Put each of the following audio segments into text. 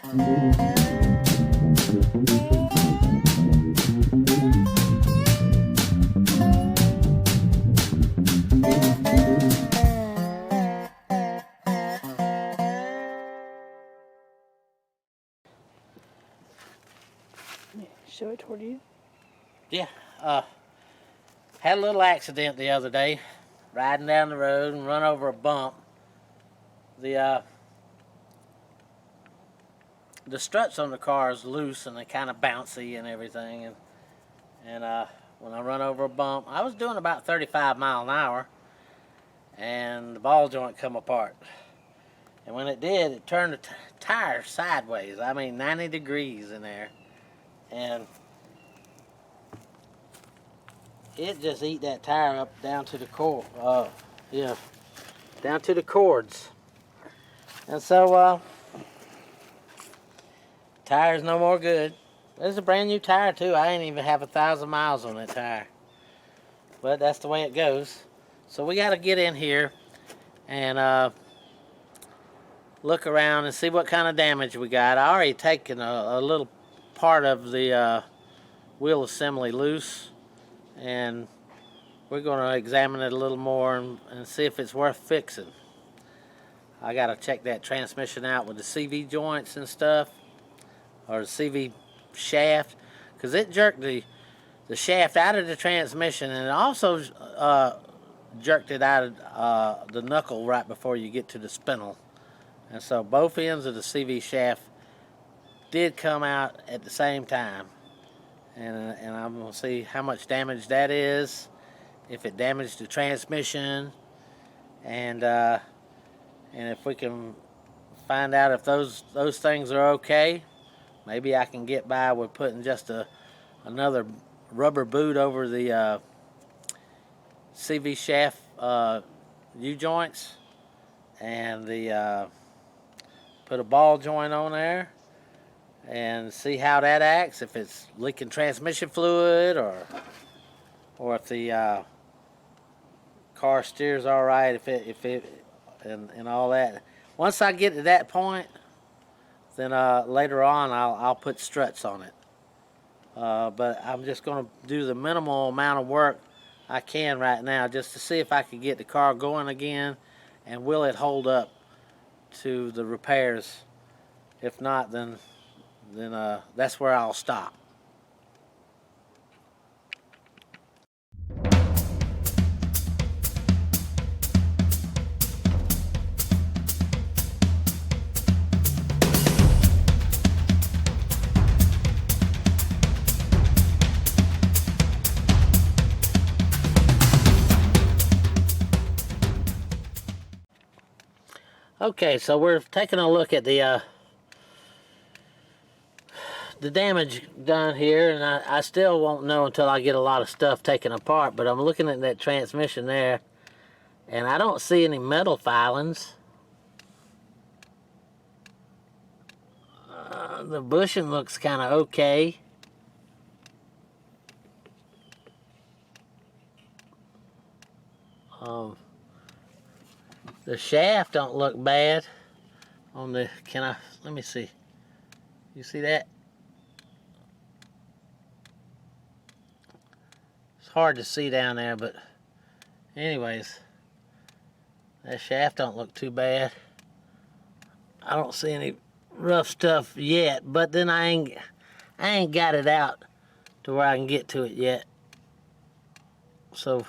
Show it toward you. Yeah, had a little accident the other day, riding down the road and run over a bump. The struts on the car is loose and they're kind of bouncy and everything. And when I run over a bump, I was doing about 35 miles an hour, and the ball joint come apart. And when it did, it turned the tire sideways. I mean, 90 degrees in there. And it just eat that tire up down to the core. Down to the cords. And so, tire's no more good. It's a brand new tire too. I ain't even have 1,000 miles on that tire. But that's the way it goes. So we got to get in here and look around and see what kind of damage we got. I already taken a little part of the wheel assembly loose, and we're going to examine it a little more and see if it's worth fixing. I got to check that transmission out with the CV joints and stuff, or the CV shaft, because it jerked the shaft out of the transmission, and it also jerked it out of the knuckle right before you get to the spindle. And so both ends of the CV shaft did come out at the same time. And I'm going to see how much damage that is, if it damaged the transmission, and if we can find out if those things are okay. Maybe I can get by with putting just another rubber boot over the CV shaft U-joints, and put a ball joint on there and see how that acts, if it's leaking transmission fluid, or if the car steers all right, if it and all that. Once I get to that point, then later on I'll put struts on it. But I'm just going to do the minimal amount of work I can right now, just to see if I can get the car going again, and will it hold up to the repairs. If not, then that's where I'll stop. Okay, so we're taking a look at the damage done here, and I still won't know until I get a lot of stuff taken apart, but I'm looking at that transmission there, and I don't see any metal filings. The bushing looks kind of okay. The shaft don't look bad on the, let me see. You see that? It's hard to see down there, but anyways, that shaft don't look too bad. I don't see any rough stuff yet, but then I ain't got it out to where I can get to it yet. So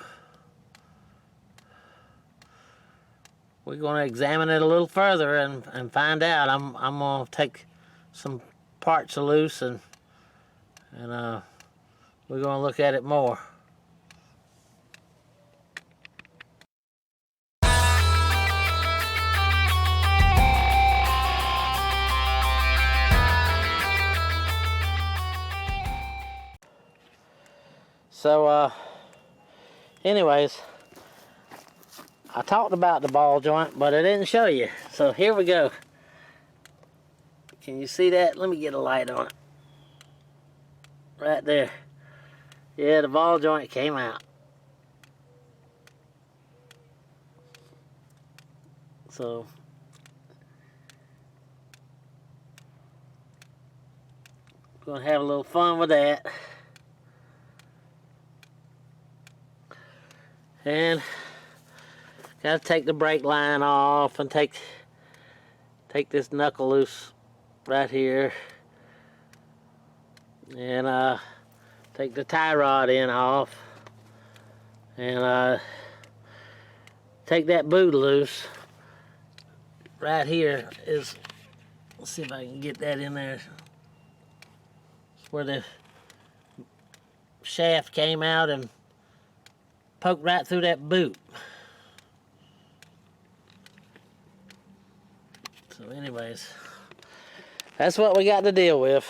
we're going to examine it a little further and find out. I'm going to take some parts loose, and we're going to look at it more. So anyways, I talked about the ball joint, but I didn't show you. So here we go. Can you see that? Let me get a light on it. Right there. Yeah, the ball joint came out. So Gonna have a little fun with that. And gotta take the brake line off and take this knuckle loose right here. And take the tie rod end off. And take that boot loose. Right here is, let's see if I can get that in there. It's where the shaft came out and poked right through that boot. So anyways, that's what we got to deal with.